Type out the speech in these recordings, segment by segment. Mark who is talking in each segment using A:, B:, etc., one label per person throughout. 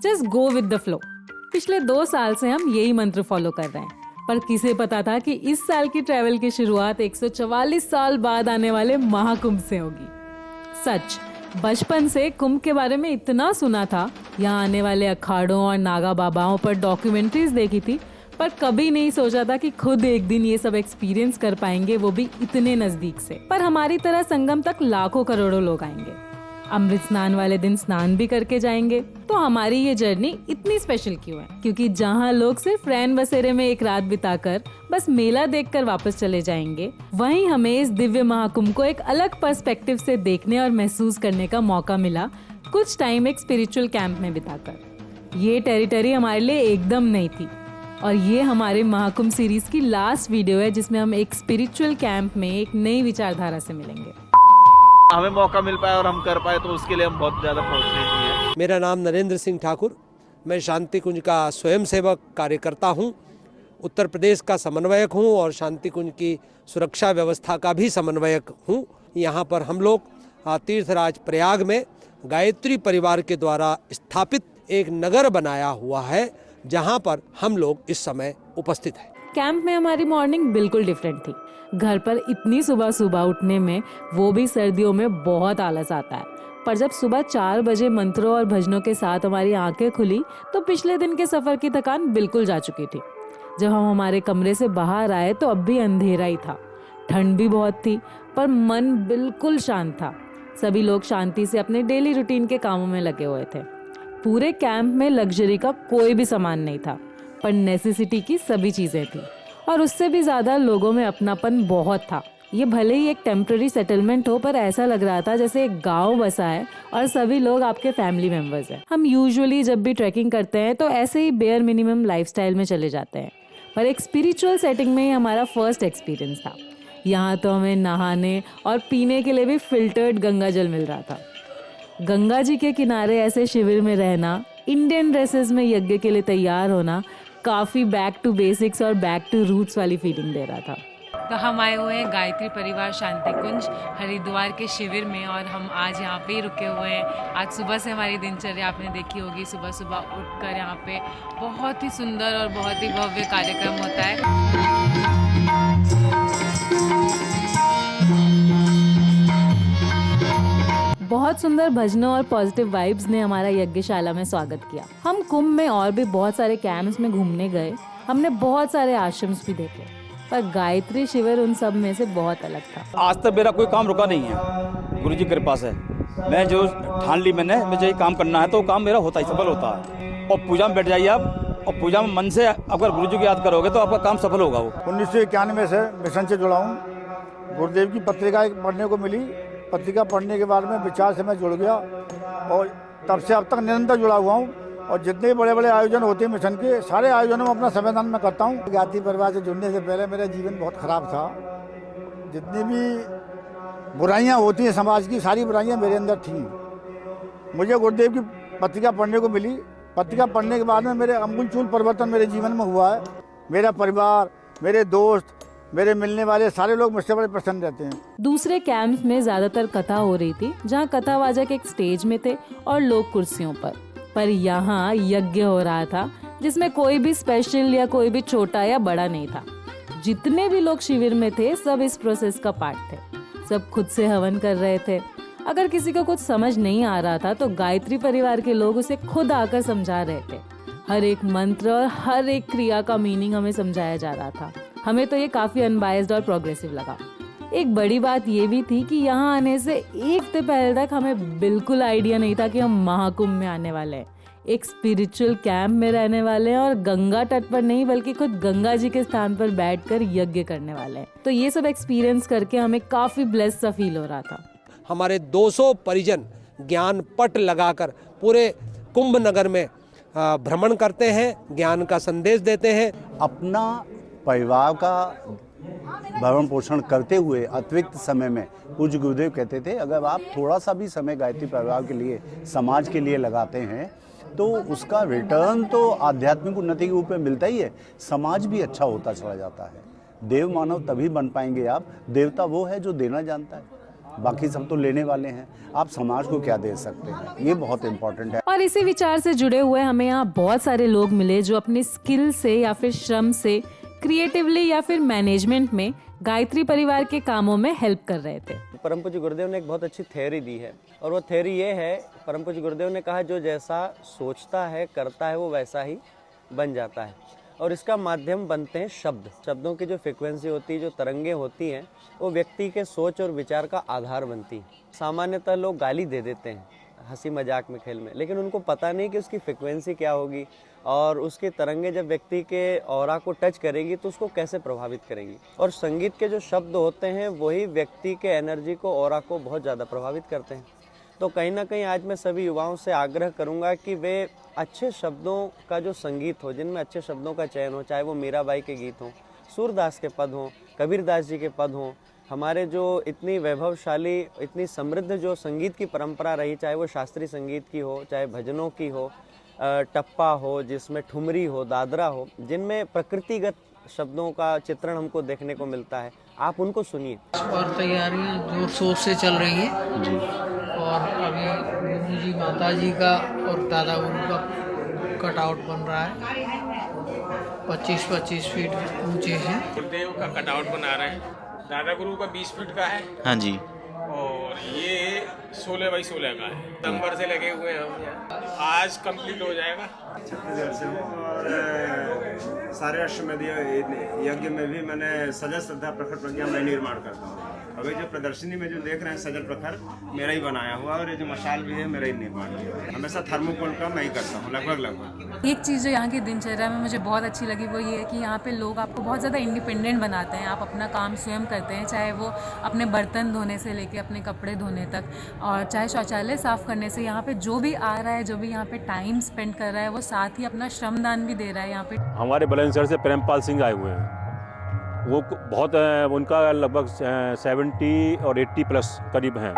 A: Just go with the flow. पिछले 2 साल से हम यही मंत्र फॉलो कर रहे हैं, पर किसे पता था कि इस साल की ट्रैवल की शुरुआत 144 साल बाद आने वाले महाकुंभ से होगी। सच, बचपन से कुंभ के बारे में इतना सुना था, यहाँ आने वाले अखाड़ों और नागा बाबाओं पर डॉक्यूमेंट्रीज देखी थी, पर कभी नहीं सोचा था कि खुद एक दिन ये सब एक्सपीरियंस कर पाएंगे, वो भी इतने नजदीक से। पर हमारी तरह संगम तक लाखों करोड़ों लोग आएंगे। अमृत स्नान वाले दिन स्नान भी करके जाएंगे। तो हमारी ये जर्नी इतनी स्पेशल क्यों है? क्योंकि जहाँ लोग सिर्फ रैन बसेरे में एक रात बिताकर बस मेला देखकर वापस चले जाएंगे, वहीं हमें इस दिव्य महाकुंभ को एक अलग पर्सपेक्टिव से देखने और महसूस करने का मौका मिला, कुछ टाइम एक स्पिरिचुअल कैंप में बिताकर। ये टेरिटरी हमारे लिए एकदम नई थी और ये हमारे महाकुंभ सीरीज की लास्ट वीडियो है, जिसमें हम एक स्पिरिचुअल कैंप में एक नई विचारधारा से मिलेंगे।
B: हमें मौका मिल पाया और हम कर पाए, तो उसके लिए हम बहुत ज़्यादा फॉर्चुनेट हैं।
C: मेरा नाम नरेंद्र सिंह ठाकुर, मैं शांति कुंज का स्वयंसेवक कार्यकर्ता हूं, उत्तर प्रदेश का समन्वयक हूं और शांति कुंज की सुरक्षा व्यवस्था का भी समन्वयक हूं। यहां पर हम लोग तीर्थराज प्रयाग में गायत्री परिवार के द्वारा स्थापित एक नगर बनाया हुआ है, जहां पर हम लोग इस समय उपस्थित हैं।
A: कैंप में हमारी मॉर्निंग बिल्कुल डिफरेंट थी। घर पर इतनी सुबह सुबह उठने में, वो भी सर्दियों में, बहुत आलस आता है। पर जब सुबह 4 बजे मंत्रों और भजनों के साथ हमारी आंखें खुली, तो पिछले दिन के सफर की थकान बिल्कुल जा चुकी थी। जब हम हमारे कमरे से बाहर आए तो अब भी अंधेरा ही था, ठंड भी बहुत थी, पर मन बिल्कुल शांत था। सभी लोग शांति से अपने डेली रूटीन के कामों में लगे हुए थे। पूरे कैंप में लग्जरी का कोई भी सामान नहीं था, पर नेसेसिटी की सभी चीजें थी, और उससे भी ज्यादा लोगों में अपनापन बहुत था। ये भले ही एक टेम्पररी सेटलमेंट हो, पर ऐसा लग रहा था जैसे एक गांव बसा है और सभी लोग आपके फैमिली मेंबर्स हैं। हम यूजुअली जब भी ट्रैकिंग करते हैं तो ऐसे ही बेयर मिनिमम लाइफस्टाइल में चले जाते हैं, पर एक स्पिरिचुअल सेटिंग में ही हमारा फर्स्ट एक्सपीरियंस था। यहाँ तो हमें नहाने और पीने के लिए भी फिल्टर्ड गंगा जल मिल रहा था। गंगा जी के किनारे ऐसे शिविर में रहना, इंडियन ड्रेसेस में यज्ञ के लिए तैयार होना, काफ़ी बैक टू बेसिक्स और बैक टू रूट्स वाली फीलिंग दे रहा था। तो हम आए हुए हैं गायत्री परिवार शांति कुंज हरिद्वार के शिविर में, और हम आज यहाँ पे ही रुके हुए हैं। आज सुबह से हमारी दिनचर्या आपने देखी होगी। सुबह सुबह उठकर यहाँ पे बहुत ही सुंदर और बहुत ही भव्य कार्यक्रम होता है। बहुत सुंदर भजनों और पॉजिटिव वाइब्स ने हमारा यज्ञशाला में स्वागत किया। हम कुंभ में और भी बहुत सारे कैंप्स में घूमने गए, हमने बहुत सारे आश्रम्स भी देखे, पर गायत्री शिविर उन सब में से बहुत अलग था।
D: आज तक मेरा कोई काम रुका नहीं है, गुरु जी की कृपा से। मैं जो ठान ली मैंने, मुझे ये काम करना है तो काम मेरा होता ही, सफल होता है। और पूजा में बैठ जाइए आप, और पूजा में मन से अगर गुरु जी को याद करोगे तो आपका काम सफल होगा। वो
E: 1991 से मिशन से जुड़ा हूँ। गुरुदेव की पत्रिका पढ़ने को मिली, पत्रिका पढ़ने के बाद में विचार से मैं जुड़ गया और तब से अब तक निरंतर जुड़ा हुआ हूँ। और जितने बड़े बड़े आयोजन होते हैं मिशन के, सारे आयोजनों में अपना संविधान में करता हूँ। गायत्री परिवार से जुड़ने से पहले मेरा जीवन बहुत खराब था। जितनी भी बुराइयाँ होती हैं समाज की, सारी बुराइयाँ मेरे अंदर थीं। मुझे गुरुदेव की पत्रिका पढ़ने को मिली। पत्रिका पढ़ने के बाद में मेरे आमूलचूल परिवर्तन मेरे जीवन में हुआ है। मेरा परिवार, मेरे दोस्त, मेरे मिलने वाले सारे लोग मुझसे बड़े प्रसन्न रहते हैं।
A: दूसरे कैंप में ज्यादातर कथा हो रही थी, जहाँ कथावाचक एक स्टेज में थे और लोग कुर्सियों पर यहाँ यज्ञ हो रहा था, जिसमें कोई भी स्पेशल या कोई भी छोटा या बड़ा नहीं था। जितने भी लोग शिविर में थे सब इस प्रोसेस का पार्ट थे। सब खुद से हवन कर रहे थे। अगर किसी को कुछ समझ नहीं आ रहा था तो गायत्री परिवार के लोग उसे खुद आकर समझा रहे थे। हर एक मंत्र और हर एक क्रिया का मीनिंग हमें समझाया जा रहा था। हमें तो ये काफी अनबायस्ड और प्रोग्रेसिव लगा। एक बड़ी बात ये भी थी कि यहाँ आने से एक हफ्ते पहले तक हमें बिल्कुल आइडिया नहीं था कि हम महाकुंभ में आने वाले हैं, एक स्पिरिचुअल कैंप में रहने वाले हैं और गंगा तट पर नहीं बल्कि खुद गंगा जी के स्थान पर बैठकर यज्ञ करने वाले हैं। तो ये सब एक्सपीरियंस करके हमें काफी ब्लेस्ड सा फील हो रहा था।
C: हमारे 200 परिजन ज्ञान पट लगाकर पूरे कुंभ नगर में भ्रमण करते हैं, ज्ञान का संदेश देते हैं।
F: अपना परिवार का भरण पोषण करते हुए अतिरिक्त समय में पूज्य गुरुदेव कहते थे, अगर आप थोड़ा सा भी समय गायत्री परिवार के लिए, समाज के लिए लगाते हैं तो उसका रिटर्न तो आध्यात्मिक उन्नति के रूप में मिलता ही है, समाज भी अच्छा होता चला जाता है। देव मानव तभी बन पाएंगे आप। देवता वो है जो देना जानता है। बाकी सब तो लेने वाले हैं, आप समाज को क्या दे सकते हैं, ये बहुत इम्पोर्टेंट है।
A: और इसी विचार से जुड़े हुए हमें यहाँ बहुत सारे लोग मिले जो अपनी स्किल से या फिर श्रम से क्रिएटिवली या फिर मैनेजमेंट में गायत्री परिवार के कामों में हेल्प कर रहे थे।
G: परम पूज्य गुरुदेव ने एक बहुत अच्छी थ्योरी दी है, और वो थ्योरी ये है, परम पूज्य गुरुदेव ने कहा जो जैसा सोचता है करता है वो वैसा ही बन जाता है, और इसका माध्यम बनते हैं शब्द। शब्दों की जो फ्रिक्वेंसी होती है, जो तरंगे होती हैं, वो व्यक्ति के सोच और विचार का आधार बनती हैं। सामान्यतः लोग गाली दे देते हैं हंसी मजाक में, खेल में, लेकिन उनको पता नहीं कि उसकी फ्रिक्वेंसी क्या होगी और उसकी तरंगे जब व्यक्ति के ऑरा को टच करेगी तो उसको कैसे प्रभावित करेंगी। और संगीत के जो शब्द होते हैं वही व्यक्ति के एनर्जी को, ऑरा को बहुत ज़्यादा प्रभावित करते हैं। तो कहीं ना कहीं आज मैं सभी युवाओं से आग्रह करूंगा कि वे अच्छे शब्दों का जो संगीत हो, जिनमें अच्छे शब्दों का चयन हो, चाहे वो मीराबाई के गीत हों, सूरदास के पद हों, कबीरदास जी के पद हों, हमारे जो इतनी वैभवशाली, इतनी समृद्ध जो संगीत की परंपरा रही, चाहे वो शास्त्रीय संगीत की हो, चाहे भजनों की हो, टप्पा हो, जिसमें ठुमरी हो, दादरा हो, जिनमें प्रकृतिगत शब्दों का चित्रण हमको देखने को मिलता है, आप उनको सुनिए।
H: और तैयारियां जोर शोर से चल रही हैं, और अभी गुरु जी माता जी का और दादा गुरु का कटआउट बन रहा है, 25-25 फीट ऊंचे हैं।
I: गुरुदेव का कटआउट बना रहे हैं, दादा गुरु का 20 फीट का है।
B: हाँ जी।
I: और ये 16 बाई 16 का है। सितंबर से लगे हुए हैं हम यहाँ, आज कंप्लीट हो जाएगा।
J: छत्तीसगढ़ से हूँ और सारे अश्वमेध यज्ञ में भी मैंने सजल श्रद्धा प्रखर प्रज्ञा मैं निर्माण करता हूँ। अभी जो प्रदर्शनी में जो देख रहे हैं सजल प्रखर मेरा ही बनाया हुआ, और ये जो मशाल भी है मेरा ही निर्माण किया है। हमेशा थर्मोकोल का मैं ही करता हूँ, लगभग।
K: एक चीज़ जो यहाँ की दिनचर्या में मुझे बहुत अच्छी लगी वो ये है कि यहाँ पे लोग आपको बहुत ज़्यादा इंडिपेंडेंट बनाते हैं। आप अपना काम स्वयं करते हैं, चाहे वो अपने बर्तन धोने से लेके अपने कपड़े धोने तक, और चाहे शौचालय साफ़ करने से। यहाँ पे जो भी आ रहा है, जो भी यहाँ पे टाइम स्पेंड कर रहा है, वो साथ ही अपना श्रमदान भी दे रहा है यहाँ पे।
L: हमारे बुलंदशहर से प्रेमपाल सिंह आए हुए हैं, वो बहुत उनका लगभग 70 और 80 प्लस करीब हैं।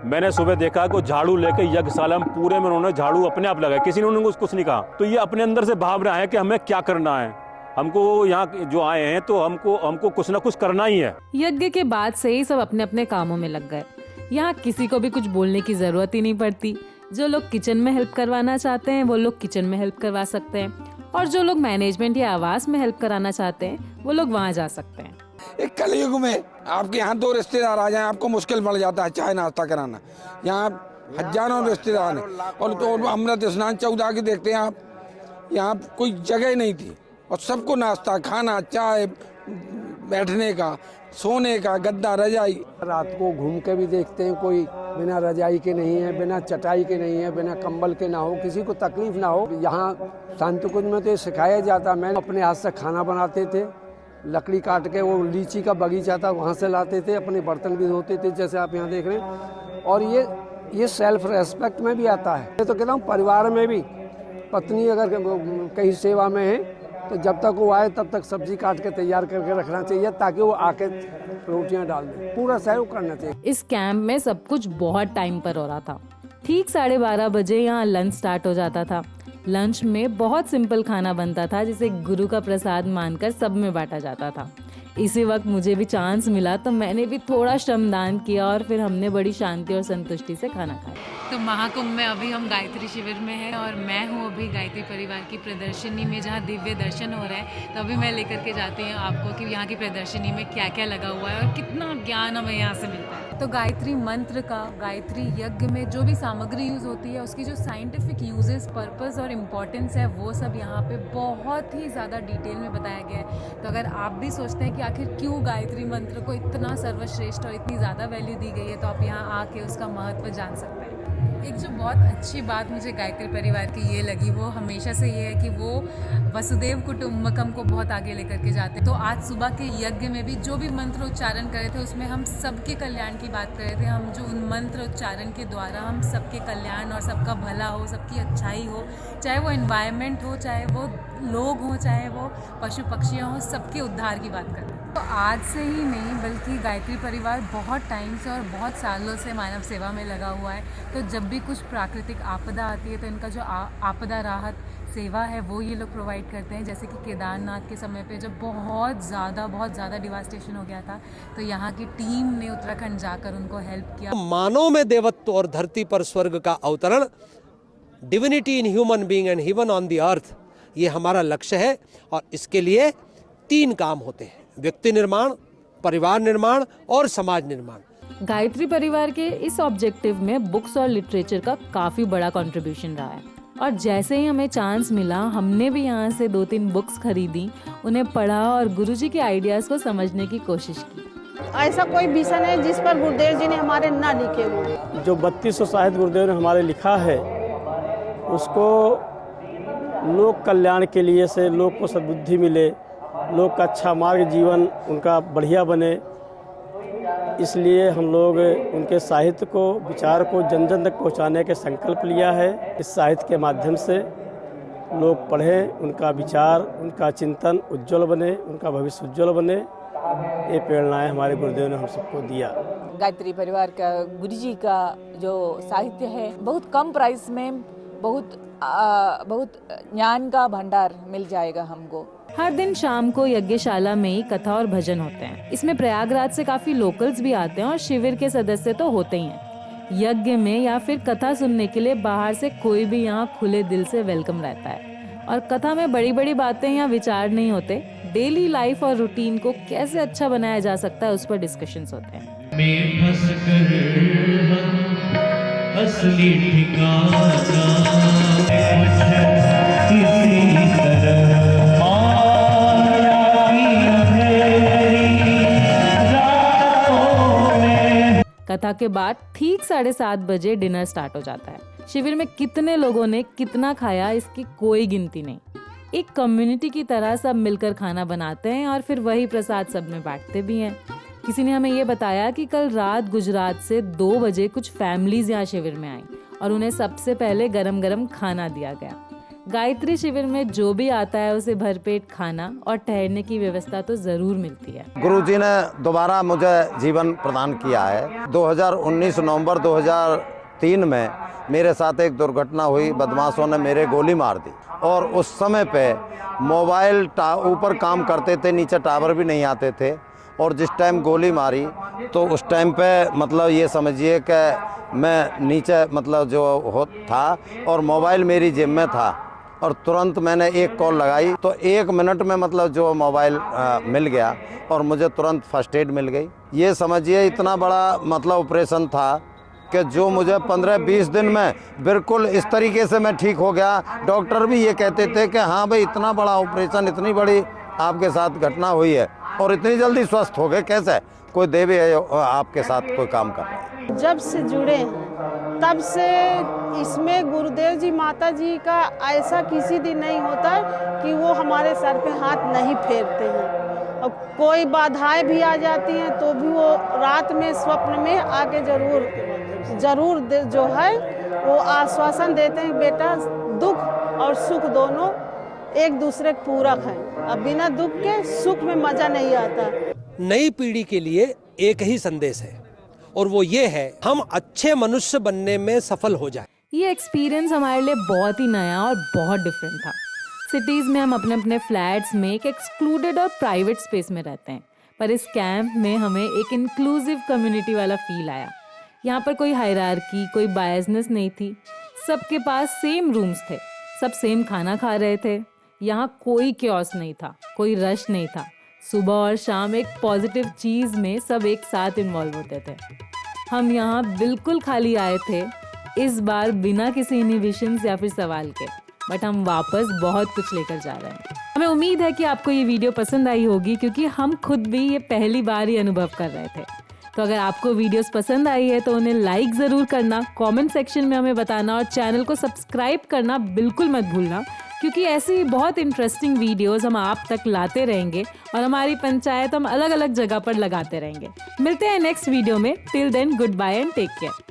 L: मैंने सुबह देखा कि झाड़ू लेके यज्ञशाला में पूरे में उन्होंने झाड़ू अपने आप लगाया, किसी ने उन्होंने कुछ नहीं कहा। तो ये अपने अंदर से भावना है कि हमें क्या करना है, हमको यहाँ जो आए हैं तो हमको कुछ ना कुछ करना ही है।
A: यज्ञ के बाद से ही सब अपने अपने कामों में लग गए। यहाँ किसी को भी कुछ बोलने की जरूरत ही नहीं पड़ती। जो लोग किचन में हेल्प करवाना चाहते हैं वो लोग किचन में हेल्प करवा सकते हैं, और जो लोग मैनेजमेंट या आवास में हेल्प कराना चाहते हैं वो लोग वहाँ जा सकते हैं।
M: एक कलयुग में आपके यहाँ 2 रिश्तेदार आ जाएं, आपको मुश्किल पड़ जाता है चाय नाश्ता कराना। यहाँ हजारों रिश्तेदार हैं, और तो अमृत स्नान 14 की देखते हैं आप, यहाँ कोई जगह नहीं थी, और सबको नाश्ता, खाना, चाय, बैठने का, सोने का, गद्दा, रजाई।
C: रात को घूम के भी देखते हैं, कोई बिना रजाई के नहीं है, बिना चटाई के नहीं है, बिना कंबल के ना हो, किसी को तकलीफ ना हो। यहाँ शांति कुंज में तो सिखाया जाता। मैं अपने हाथ से खाना बनाते थे, लकड़ी काट के, वो लीची का बगीचा था वहाँ से लाते थे, अपने बर्तन भी धोते थे जैसे आप यहाँ देख रहे हैं। और ये सेल्फ रेस्पेक्ट में भी आता है। मैं तो कहता हूँ परिवार में भी पत्नी अगर कहीं सेवा में है तो जब तक वो आए तब तक सब्जी काट के तैयार करके रखना चाहिए, ताकि वो आके रोटियां डाल दे। पूरा सहयोग करना चाहिए।
A: इस कैंप में सब कुछ बहुत टाइम पर हो रहा था। ठीक 12:30 बजे यहाँ लंच स्टार्ट हो जाता था। लंच में बहुत सिंपल खाना बनता था जिसे गुरु का प्रसाद मानकर सब में बांटा जाता था। इसी वक्त मुझे भी चांस मिला तो मैंने भी थोड़ा श्रमदान किया, और फिर हमने बड़ी शांति और संतुष्टि से खाना खाया।
K: तो महाकुंभ में अभी हम गायत्री शिविर में हैं, और मैं हूँ अभी गायत्री परिवार की प्रदर्शनी में, जहाँ दिव्य दर्शन हो रहा है। तो अभी मैं लेकर के जाती हूँ आपको कि यहाँ की प्रदर्शनी में क्या क्या लगा हुआ है और कितना ज्ञान हमें यहाँ से मिलता है। तो गायत्री मंत्र का, गायत्री यज्ञ में जो भी सामग्री यूज़ होती है, उसकी जो साइंटिफिक यूजेस, पर्पस और इम्पोर्टेंस है, वो सब यहाँ पे बहुत ही ज़्यादा डिटेल में बताया गया है। तो अगर आप भी सोचते हैं कि आखिर क्यों गायत्री मंत्र को इतना सर्वश्रेष्ठ और इतनी ज़्यादा वैल्यू दी गई है, तो आप यहाँ आके उसका महत्व जान सकते हैं। एक जो बहुत अच्छी बात मुझे गायत्री परिवार की ये लगी, वो हमेशा से ये है कि वो वसुदेव कुटुम्बकम को बहुत आगे लेकर के जाते हैं। तो आज सुबह के यज्ञ में भी जो भी मंत्र उच्चारण करे थे, उसमें हम सबके कल्याण की बात कर रहे थे। हम जो उन मंत्र उच्चारण के द्वारा हम सबके कल्याण और सबका भला हो, सबकी अच्छाई हो, चाहे वो एनवायरनमेंट हो, चाहे वो लोग हों, चाहे वो पशु पक्षियाँ हों, सबके उद्धार की बात करें। तो आज से ही नहीं बल्कि गायत्री परिवार बहुत टाइम से और बहुत सालों से मानव सेवा में लगा हुआ है। तो जब भी कुछ प्राकृतिक आपदा आती है तो इनका जो आपदा राहत सेवा है वो ये लोग प्रोवाइड करते हैं। जैसे कि केदारनाथ के समय पे जब बहुत ज़्यादा डिवास्टेशन हो गया था, तो यहाँ की टीम ने उत्तराखंड जाकर उनको हेल्प किया।
C: मानव में देवत्व और धरती पर स्वर्ग का अवतरण, divinity in human being and heaven on the earth, ये हमारा लक्ष्य है। और इसके लिए 3 काम होते हैं: व्यक्ति निर्माण, परिवार निर्माण और समाज निर्माण।
A: गायत्री परिवार के इस ऑब्जेक्टिव में बुक्स और लिटरेचर का काफ़ी बड़ा कंट्रीब्यूशन रहा है। और जैसे ही हमें चांस मिला, हमने भी यहाँ से 2-3 बुक्स खरीदी, उन्हें पढ़ा और गुरुजी के आइडियाज़ को समझने की कोशिश की।
N: ऐसा कोई विषय है जिस पर गुरुदेव जी ने हमारे ना लिखे हो।
O: जो 3200 साहित्य गुरुदेव ने हमारे लिखा है, उसको लोक कल्याण के लिए से लोग को सद्बुद्धि मिले, लोग का अच्छा मार्ग जीवन उनका बढ़िया बने, इसलिए हम लोग उनके साहित्य को, विचार को जन जन तक पहुँचाने के संकल्प लिया है। इस साहित्य के माध्यम से लोग पढ़ें, उनका विचार, उनका चिंतन उज्जवल बने, उनका भविष्य उज्जवल बने, ये प्रेरणाएं हमारे गुरुदेव ने हम सबको दिया।
P: गायत्री परिवार का गुरुजी का जो साहित्य है, बहुत कम प्राइस में बहुत ज्ञान का भंडार मिल जाएगा हमको।
A: हर दिन शाम को यज्ञशाला में ही कथा और भजन होते हैं। इसमें प्रयागराज से काफी लोकल्स भी आते हैं और शिविर के सदस्य तो होते ही हैं। यज्ञ में या फिर कथा सुनने के लिए बाहर से कोई भी यहाँ खुले दिल से वेलकम रहता है। और कथा में बड़ी बड़ी बातें या विचार नहीं होते, डेली लाइफ और रूटीन को कैसे अच्छा बनाया जा सकता है उस पर डिस्कशंस होते हैं। असली ठिकाना कथा के बाद ठीक 7:30 बजे डिनर स्टार्ट हो जाता है। शिविर में कितने लोगों ने कितना खाया, इसकी कोई गिनती नहीं। एक कम्युनिटी की तरह सब मिलकर खाना बनाते हैं और फिर वही प्रसाद सब में बांटते भी हैं। किसी ने हमें ये बताया कि कल रात गुजरात से 2 बजे कुछ फैमिलीज यहाँ शिविर में आई और उन्हें सबसे पहले गरम गरम खाना दिया गया। गायत्री शिविर में जो भी आता है उसे भरपेट खाना और ठहरने की व्यवस्था तो जरूर मिलती है।
Q: गुरुजी ने दोबारा मुझे जीवन प्रदान किया है। 2019 नवंबर 2003 में मेरे साथ एक दुर्घटना हुई, बदमाशों ने मेरे गोली मार दी और उस समय पे मोबाइल ऊपर काम करते थे, नीचे टावर भी नहीं आते थे। और जिस टाइम गोली मारी तो उस टाइम पे मतलब ये समझिए कि मैं नीचे मतलब जो था और मोबाइल मेरी जेब में था और तुरंत मैंने एक कॉल लगाई तो 1 मिनट में मतलब जो मोबाइल मिल गया और मुझे तुरंत फर्स्ट एड मिल गई। ये समझिए इतना बड़ा मतलब ऑपरेशन था कि जो मुझे 15-20 दिन में बिल्कुल इस तरीके से मैं ठीक हो गया। डॉक्टर भी ये कहते थे कि हाँ भाई, इतना बड़ा ऑपरेशन, इतनी बड़ी आपके साथ घटना हुई है और इतनी जल्दी स्वस्थ हो गए, कैसे कोई देवी है आपके साथ कोई काम कर रहा है।
N: जब से जुड़े तब से इसमें गुरुदेव जी, माता जी का ऐसा किसी दिन नहीं होता कि वो हमारे सर पे हाथ नहीं फेरते हैं। और कोई बाधाएं भी आ जाती हैं तो भी वो रात में स्वप्न में आके जरूर जो है वो आश्वासन देते हैं, बेटा दुख और सुख दोनों एक दूसरे के पूरक हैं। अब बिना दुख के सुख में मजा नहीं आता।
C: नई पीढ़ी के लिए एक ही संदेश है और वो ये है, हम अच्छे मनुष्य बनने में सफल हो जाए।
A: ये एक्सपीरियंस हमारे लिए बहुत ही नया और बहुत डिफरेंट था। सिटीज में हम अपने अपने फ्लैट्स में एक एक्सक्लूडेड और प्राइवेट स्पेस में रहते हैं, पर इस कैंप में हमें एक इंक्लूसिव कम्युनिटी वाला फील आया। यहाँ पर कोई हायरार्की, कोई बायसनेस नहीं थी। सबके पास सेम रूम्स थे, सब सेम खाना खा रहे थे। यहाँ कोई क्योस नहीं था, कोई रश नहीं था। सुबह और शाम एक पॉजिटिव चीज़ में सब एक साथ इन्वॉल्व होते थे। हम यहाँ बिल्कुल खाली आए थे, इस बार बिना किसी इनहिबिशंस या फिर सवाल के, बट हम वापस बहुत कुछ लेकर जा रहे हैं। हमें उम्मीद है कि आपको ये वीडियो पसंद आई होगी, क्योंकि हम खुद भी ये पहली बार ही अनुभव कर रहे थे। तो अगर आपको वीडियोस पसंद आई है तो उन्हें लाइक ज़रूर करना, कमेंट सेक्शन में हमें बताना और चैनल को सब्सक्राइब करना बिल्कुल मत भूलना, क्योंकि ऐसी ही बहुत इंटरेस्टिंग वीडियोस हम आप तक लाते रहेंगे और हमारी पंचायत हम अलग अलग जगह पर लगाते रहेंगे। मिलते हैं नेक्स्ट वीडियो में। Till then, goodbye and take care.